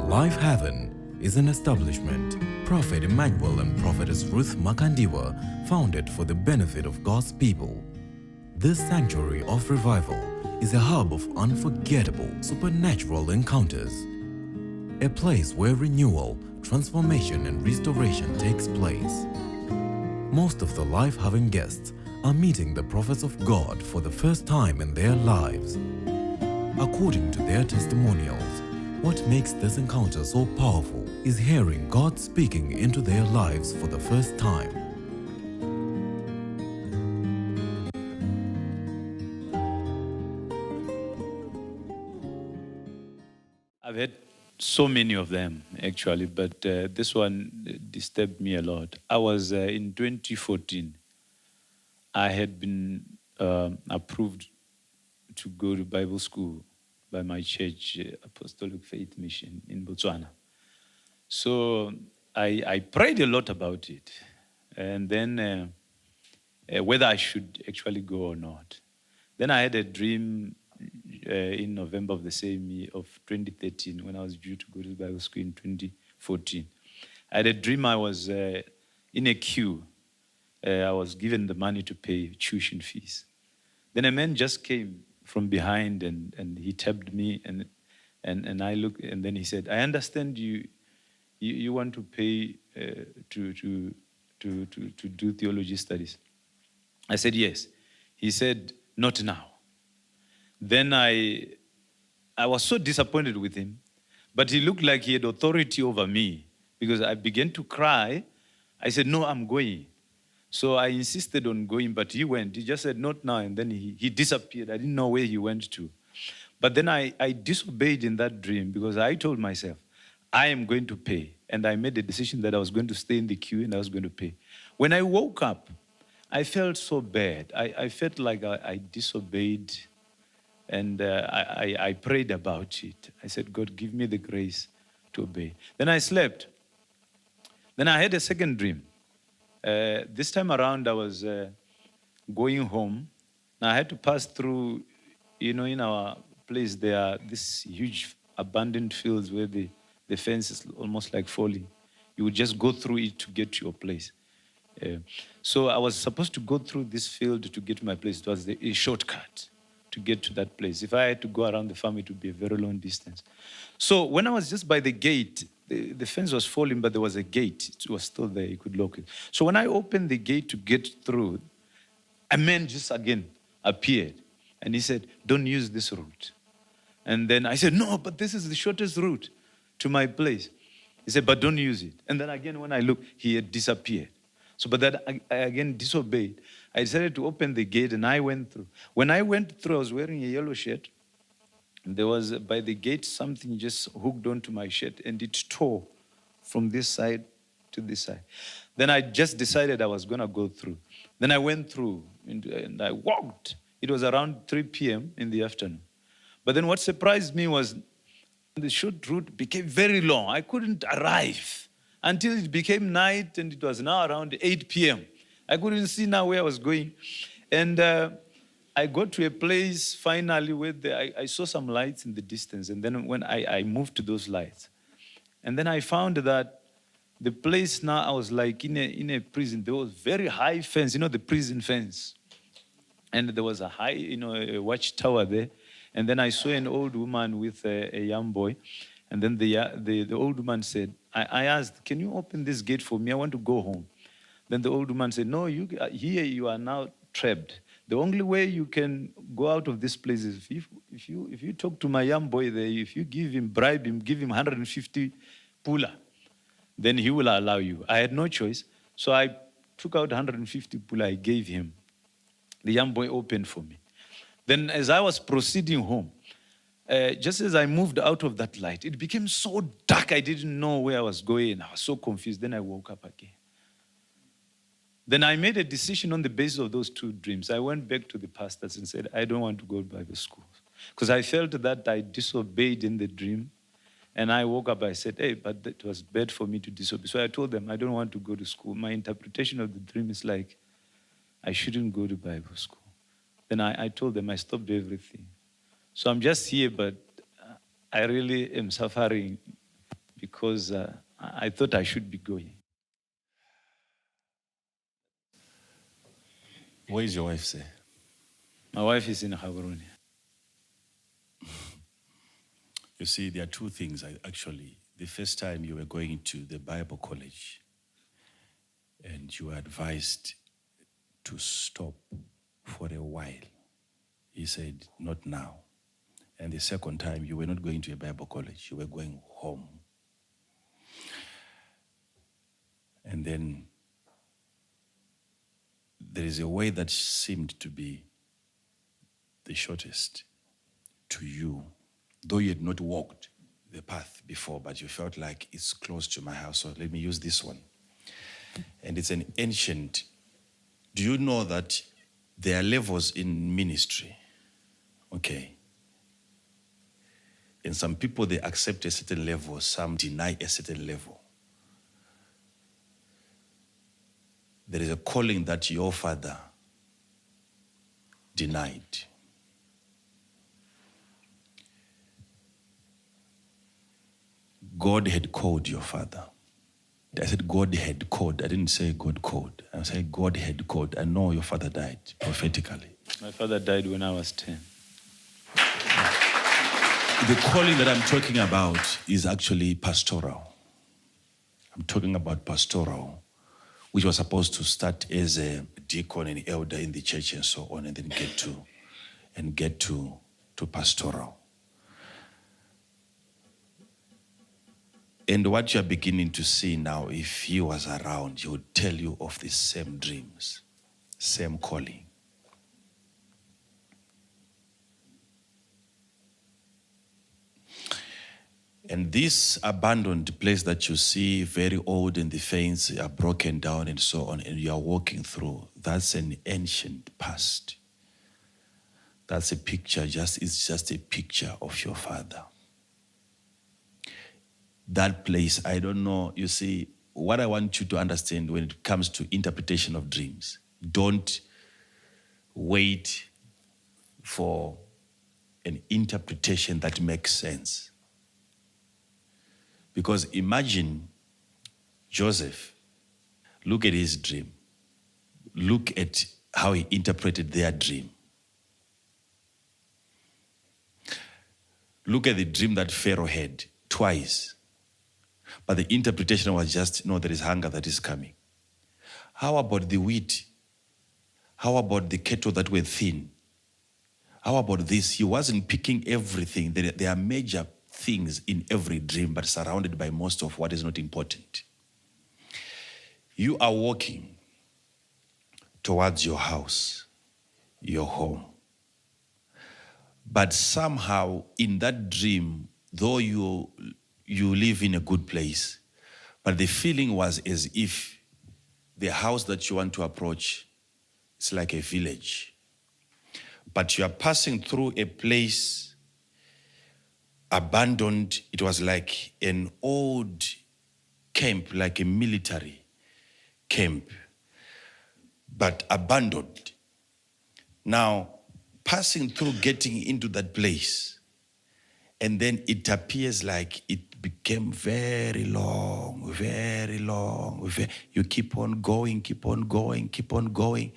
Life Haven is an establishment Prophet Emmanuel and Prophetess Ruth Makandiwa founded for the benefit of God's people. This sanctuary of revival is a hub of unforgettable supernatural encounters. A place where renewal, transformation and restoration takes place. Most of the Life Haven guests are meeting the prophets of God for the first time in their lives. According to their testimonials, what makes this encounter so powerful is hearing God speaking into their lives for the first time. I've had so many of them, actually, but this one disturbed me a lot. I was in 2014. I had been approved to go to Bible school by my church, Apostolic Faith Mission in Botswana. So I prayed a lot about it, and then whether I should actually go or not. Then I had a dream in November of the same year of 2013, when I was due to go to Bible school in 2014. I had a dream I was in a queue. I was given the money to pay tuition fees. Then a man just came from behind and he tapped me and I looked, and then he said, "I understand you want to pay to do theology studies." I said, "Yes." He said, "Not now." Then I was so disappointed with him, but he looked like he had authority over me because I began to cry. I said, "No, I'm going." So I insisted on going, but he went. He just said, "Not now," and then he disappeared. I didn't know where he went to. But then I disobeyed in that dream because I told myself, I am going to pay. And I made a decision that I was going to stay in the queue and I was going to pay. When I woke up, I felt so bad. I felt like I disobeyed, and I prayed about it. I said, "God, give me the grace to obey." Then I slept. Then I had a second dream. This time around, I was going home. Now I had to pass through, in our place, there are these huge abandoned fields where the fence is almost like falling. You would just go through it to get to your place. So I was supposed to go through this field to get to my place. It was a shortcut to get to that place. If I had to go around the farm, it would be a very long distance. So when I was just by the gate, the fence was falling, but there was a gate. It was still there. You could lock it. So when I opened the gate to get through, a man just again appeared. And he said, "Don't use this route." And then I said, "No, but this is the shortest route to my place." He said, "But don't use it." And then again, when I looked, he had disappeared. So, but that I again disobeyed. I decided to open the gate and I went through. When I went through, I was wearing a yellow shirt. There was, by the gate, something just hooked onto my shirt and it tore from this side to this side. Then I just decided I was going to go through. Then I went through and I walked. It was around 3 p.m. in the afternoon. But then what surprised me was the short route became very long. I couldn't arrive until it became night, and it was now around 8 p.m. I couldn't see now where I was going. And I got to a place finally where I saw some lights in the distance. And then when I moved to those lights, and then I found that the place now, I was like in a prison. There was very high fence, the prison fence. And there was a high, a watchtower there. And then I saw an old woman with a young boy. And then the old woman said, I asked, "Can you open this gate for me? I want to go home." Then the old woman said, "No, here you are now trapped. The only way you can go out of this place is if you talk to my young boy there, if you bribe him, give him 150 pula, then he will allow you." I had no choice. So I took out 150 pula, I gave him. The young boy opened for me. Then as I was proceeding home, just as I moved out of that light, it became so dark, I didn't know where I was going. I was so confused. Then I woke up again. Then I made a decision on the basis of those two dreams. I went back to the pastors and said, "I don't want to go to Bible school." Because I felt that I disobeyed in the dream. And I woke up, I said, "Hey, but it was bad for me to disobey." So I told them, "I don't want to go to school." My interpretation of the dream is like, I shouldn't go to Bible school. Then I told them I stopped everything. So I'm just here, but I really am suffering because I thought I should be going. Where is your wife, say? My wife is in Gaborone. You see, there are two things, actually. The first time you were going to the Bible college and you were advised to stop for a while. He said, not now. And the second time, you were not going to a Bible college. You were going home. And then there is a way that seemed to be the shortest to you, though you had not walked the path before, but you felt like it's close to my house, so let me use this one. And it's an ancient. Do you know that there are levels in ministry? Okay. And some people, they accept a certain level, some deny a certain level. There is a calling that your father denied. God had called your father. I said God had called. I didn't say God called. I said God had called. I know your father died prophetically. My father died when I was 10. The calling that I'm talking about is actually pastoral. I'm talking about pastoral, which was supposed to start as a deacon and elder in the church and so on, and then get to pastoral. And what you're beginning to see now, if he was around, he would tell you of the same dreams, same calling. And this abandoned place that you see, very old, and the fence are broken down and so on, and you are walking through, that's an ancient past. That's a picture, it's just a picture of your father. That place, I don't know, you see, what I want you to understand when it comes to interpretation of dreams, don't wait for an interpretation that makes sense. Because imagine Joseph, look at his dream. Look at how he interpreted their dream. Look at the dream that Pharaoh had twice. But the interpretation was just, no, there is hunger that is coming. How about the wheat? How about the cattle that were thin? How about this? He wasn't picking everything. There are major things in every dream, but surrounded by most of what is not important. You are walking towards your house, your home. But somehow in that dream, though you live in a good place, but the feeling was as if the house that you want to approach is like a village. But you are passing through a place abandoned. It was like an old camp, like a military camp, but abandoned. Now, passing through, getting into that place, and then it appears like it became very long, very long. You keep on going, keep on going, keep on going.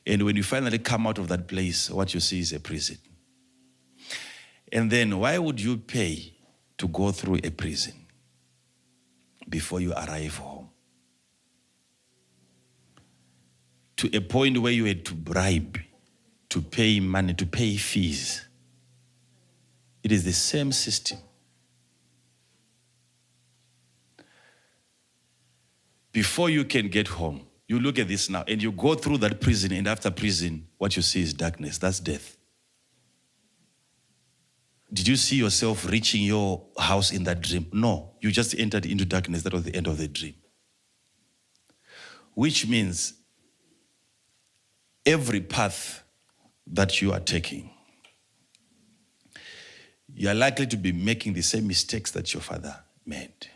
And when you finally come out of that place, what you see is a prison. And then why would you pay to go through a prison before you arrive home? To a point where you had to bribe, to pay money, to pay fees. It is the same system. Before you can get home, you look at this now, and you go through that prison, and after prison, what you see is darkness. That's death. Did you see yourself reaching your house in that dream? No, you just entered into darkness. That was the end of the dream. Which means every path that you are taking, you are likely to be making the same mistakes that your father made.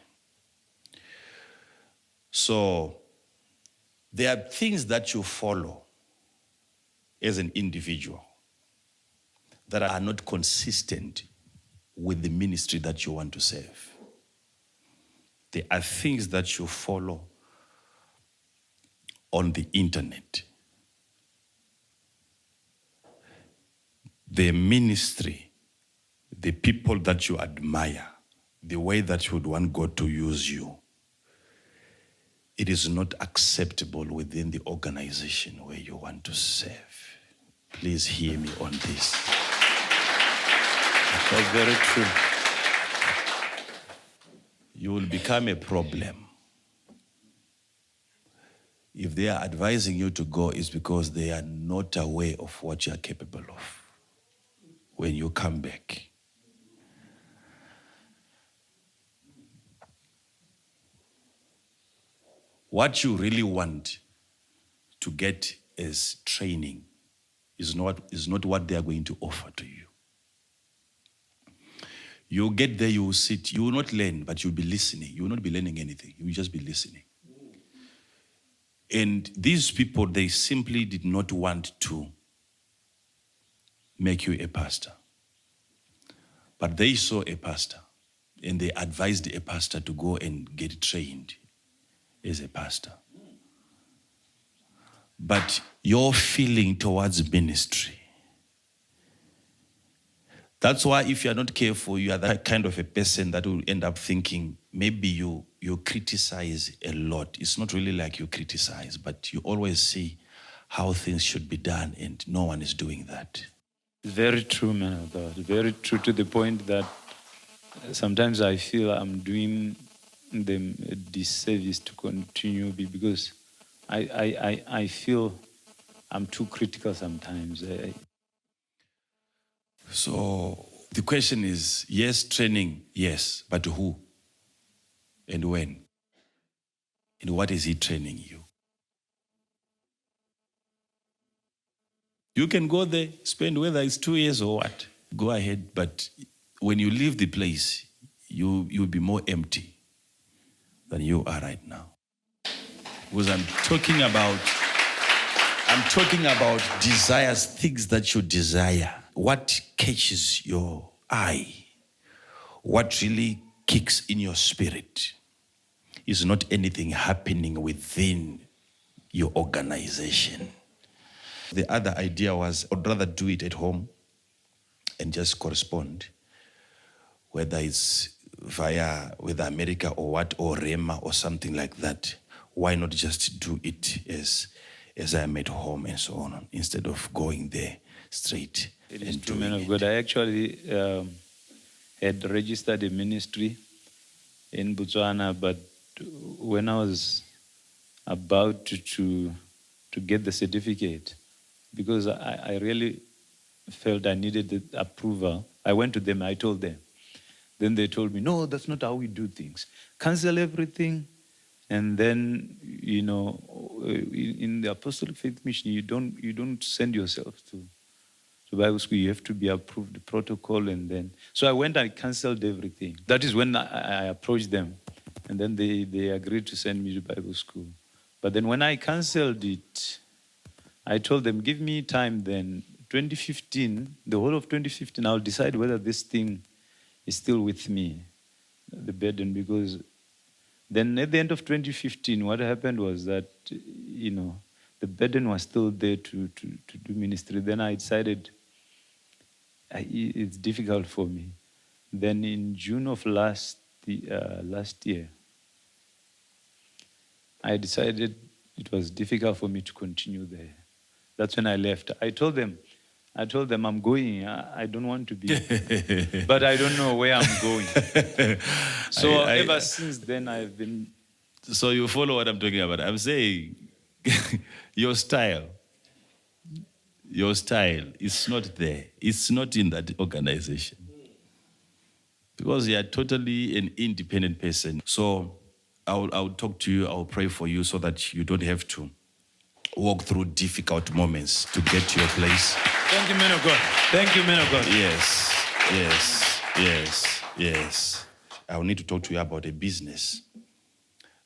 So there are things that you follow as an individual that are not consistent with the ministry that you want to serve. There are things that you follow on the internet. The ministry, the people that you admire, the way that you would want God to use you, it is not acceptable within the organization where you want to serve. Please hear me on this. That's very true. You will become a problem. If they are advising you to go, it's because they are not aware of what you are capable of when you come back. What you really want to get as training is not what they are going to offer to you. You get there, you will sit, you will not learn, but you'll be listening. You will not be learning anything. You will just be listening. And these people, they simply did not want to make you a pastor. But they saw a pastor, and they advised a pastor to go and get trained as a pastor. But your feeling towards ministry, that's why if you are not careful, you are that kind of a person that will end up thinking maybe you criticize a lot. It's not really like you criticize, but you always see how things should be done, and no one is doing that. Very true, man of God. Very true, to the point that sometimes I feel I'm doing them a disservice to continue, because I feel I'm too critical sometimes. So the question is, yes, training, yes, but who and when? And what is he training you? You can go there, spend whether it's 2 years or what, go ahead, but when you leave the place, you'll be more empty than you are right now. Because I'm talking about desires, things that you desire. What catches your eye, what really kicks in your spirit, is not anything happening within your organization. The other idea was, I'd rather do it at home and just correspond, whether it's via with America or what, or Rema or something like that. Why not just do it as I am at home and so on, instead of going there straight? It is true, man of God. I actually had registered a ministry in Botswana, but when I was about to get the certificate, because I really felt I needed the approval, I went to them, I told them. Then they told me, no, that's not how we do things. Cancel everything. And then, in the Apostolic Faith Mission, you don't send yourself to Bible school. You have to be approved, the protocol, and then. So I went and canceled everything. That is when I approached them. And then they agreed to send me to Bible school. But then when I canceled it, I told them, give me time then. 2015, the whole of 2015, I'll decide whether this thing is still with me, the burden, because then at the end of 2015, what happened was that, the burden was still there to do ministry. Then I decided it's difficult for me. Then in June of last year, I decided it was difficult for me to continue there. That's when I left. I told them, I'm going. I don't want to be, but I don't know where I'm going. So ever since then, I've been. So you follow what I'm talking about. I'm saying your style is not there. It's not in that organization. Because you are totally an independent person. So I'll talk to you, I'll pray for you so that you don't have to walk through difficult moments to get to your place. Thank you, man of God. Thank you, man of God. Yes. I'll need to talk to you about a business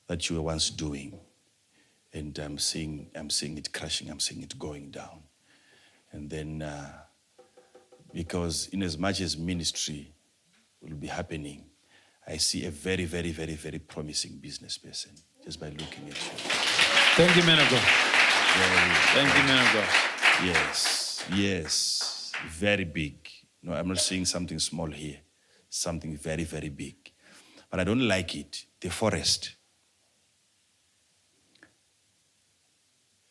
that you were once doing. And I'm seeing it crashing, I'm seeing it going down. And then, because in as much as ministry will be happening, I see a very, very, very, very promising business person just by looking at you. Thank you, man of God. Very, Thank you, man of God. yes, very big. No, I'm not seeing something small here. Something very, very big. But I don't like it. The forest.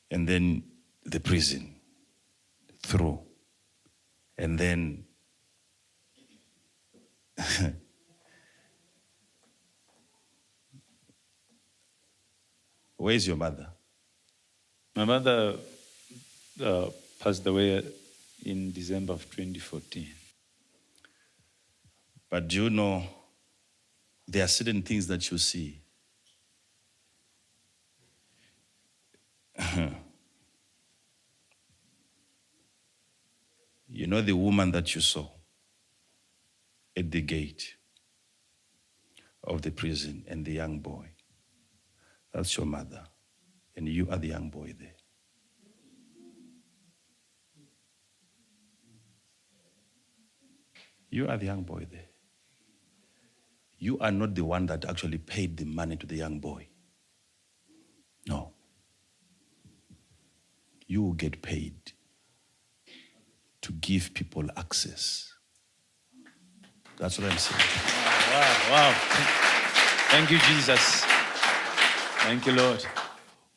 And then the prison. Through. And then where's your mother? My mother passed away in December of 2014. But do you know, there are certain things that you see. You know the woman that you saw at the gate of the prison and the young boy? That's your mother. And you are the young boy there. You are the young boy there. You are not the one that actually paid the money to the young boy. No. You will get paid to give people access. That's what I'm saying. Wow. Thank you, Jesus. Thank you, Lord.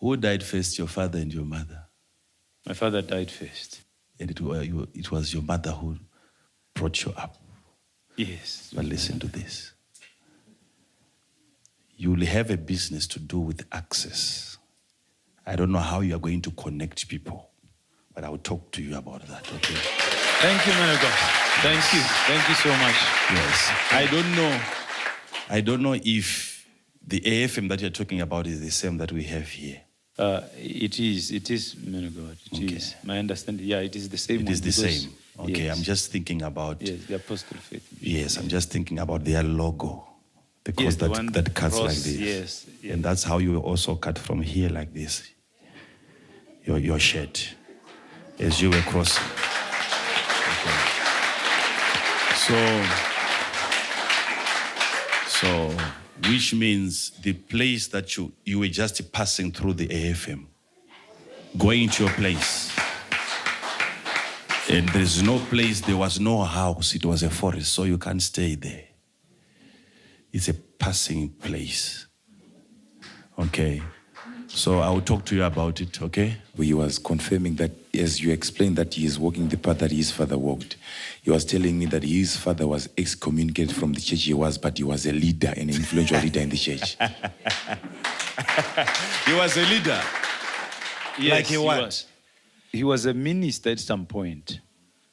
Who died first, your father and your mother? My father died first. And it was your mother who brought you up. Yes. But listen to this. You will have a business to do with access. I don't know how you are going to connect people, but I will talk to you about that, okay? Thank you, man of God. Thank you. Thank you so much. Yes. I don't know if the AFM that you're talking about is the same that we have here. It is, man of God. It is. My understanding, it is the same one. It is the same. Okay, yes. I'm just thinking about... Yes, the Apostle Faith. Yes, I'm just thinking about their logo. The cross that cuts cross, like this. Yes. And that's how you also cut from here like this. Your shirt. As you were crossing. Okay. So, which means the place that you were just passing through the AFM, going to your place. And there's no place, there was no house, it was a forest, so you can't stay there. It's a passing place. Okay. So I will talk to you about it, okay? He was confirming that as you explained that he is walking the path that his father walked. He was telling me that his father was excommunicated from the church he was, but he was a leader, an influential leader in the church. He was a leader? Yes, like he was. He was a minister at some point.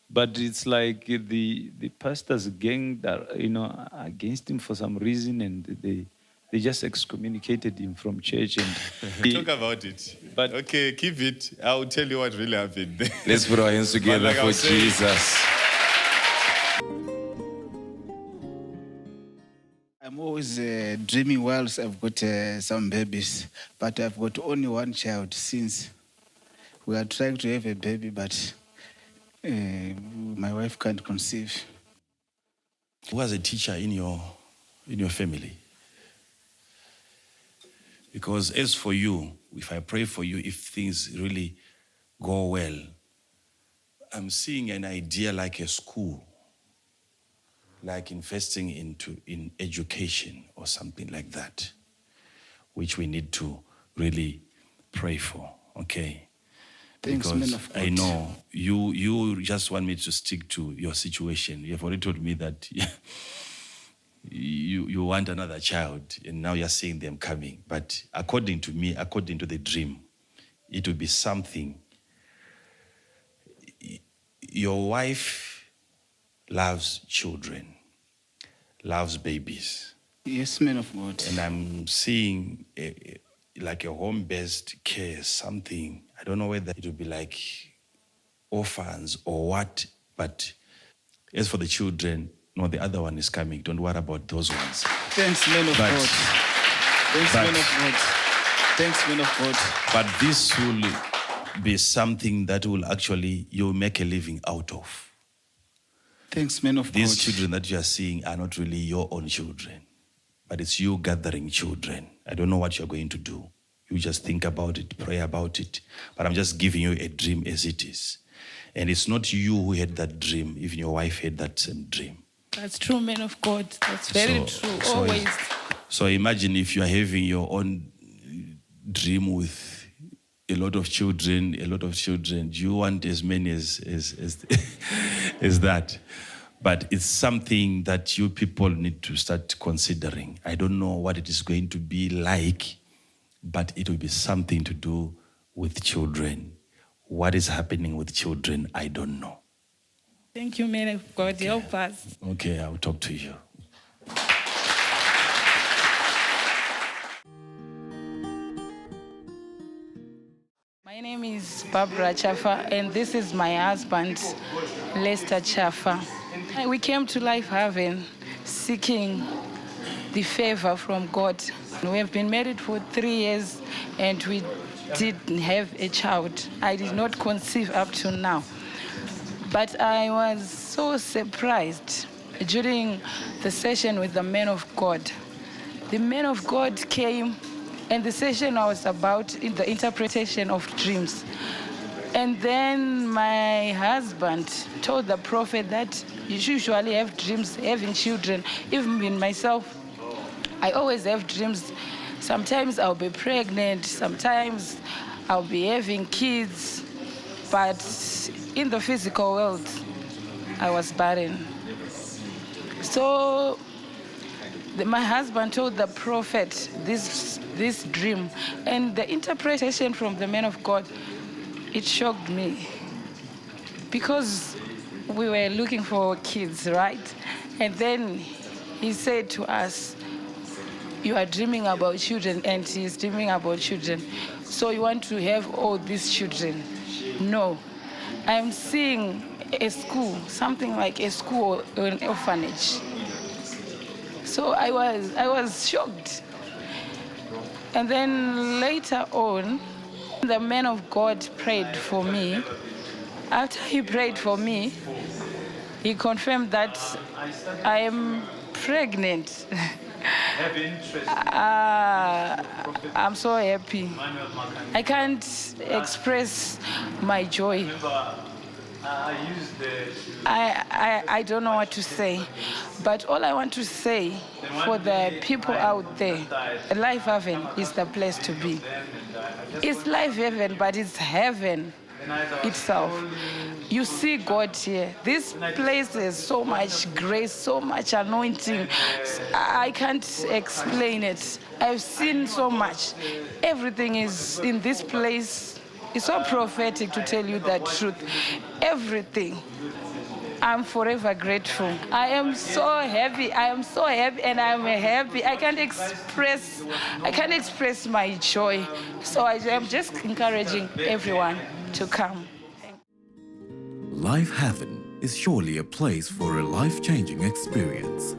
But it's like the pastors ganged against him for some reason, and they just excommunicated him from church. And talk about it. But okay, keep it. I'll tell you what really happened. Let's put our hands together for Jesus. I'm always dreaming whilst I've got some babies, but I've got only one child since we are trying to have a baby, but my wife can't conceive. Who was a teacher in your family? Because as for you, if I pray for you, if things really go well, I'm seeing an idea like a school, like investing in education or something like that, which we need to really pray for, okay? Thanks, because man of God. I know you just want me to stick to your situation. You've already told me that you want another child, and now you're seeing them coming. But according to me, according to the dream, it will be something. Your wife loves children, loves babies. Yes, man of God. And I'm seeing like a home-based care, something. I don't know whether it will be like orphans or what, but as for the children, no, the other one is coming. Don't worry about those ones. Thanks, man of God. Thanks, man of God. Thanks, man of God. But this will be something that will actually, you'll make a living out of. Thanks, man of God. These children that you are seeing are not really your own children. but it's you gathering children. I don't know what you're going to do. You just think about it, pray about it. But I'm just giving you a dream as it is. And it's not you who had that dream, even your wife had that same dream. That's true, man of God. That's very true, always. So imagine if you are having your own dream with a lot of children. Do you want as many as as that? But it's something that you people need to start considering. I don't know what it is going to be like, but it will be something to do with children. What is happening with children, I don't know. Thank you, man of God. Okay. Help us. Okay, I'll talk to you. My name is Barbara Chafa, and this is my husband, Lester Chafa. We came to Life Haven seeking the favor from God. We have been married for 3 years, and we didn't have a child. I did not conceive up to now. But I was so surprised during the session with the man of God. The man of God came, and the session was about the interpretation of dreams. And then my husband told the prophet that you usually have dreams, having children. Even in myself, I always have dreams. Sometimes I'll be pregnant, sometimes I'll be having kids, but in the physical world, I was barren. So my husband told the prophet this dream, and the interpretation from the man of God, it shocked me, because we were looking for kids, right? And then he said to us, you are dreaming about children, and he's dreaming about children. So you want to have all these children? No. I'm seeing a school, something like a school or an orphanage. So I was shocked. And then later on, the man of God prayed for me. After he prayed for me, he confirmed that I am pregnant. I'm so happy. I can't express my joy. I don't know what to say, but all I want to say for the people out there, Life Haven is the place to be. It's Life Haven, but it's heaven itself. You see God here. This place has so much grace, so much anointing. I can't explain it. I've seen so much. Everything is in this place. It's so prophetic, to tell you the truth. Everything. I'm forever grateful. I am so happy. I am so happy, and I'm happy. I can't express my joy. So I'm just encouraging everyone to come. Life Haven is surely a place for a life-changing experience.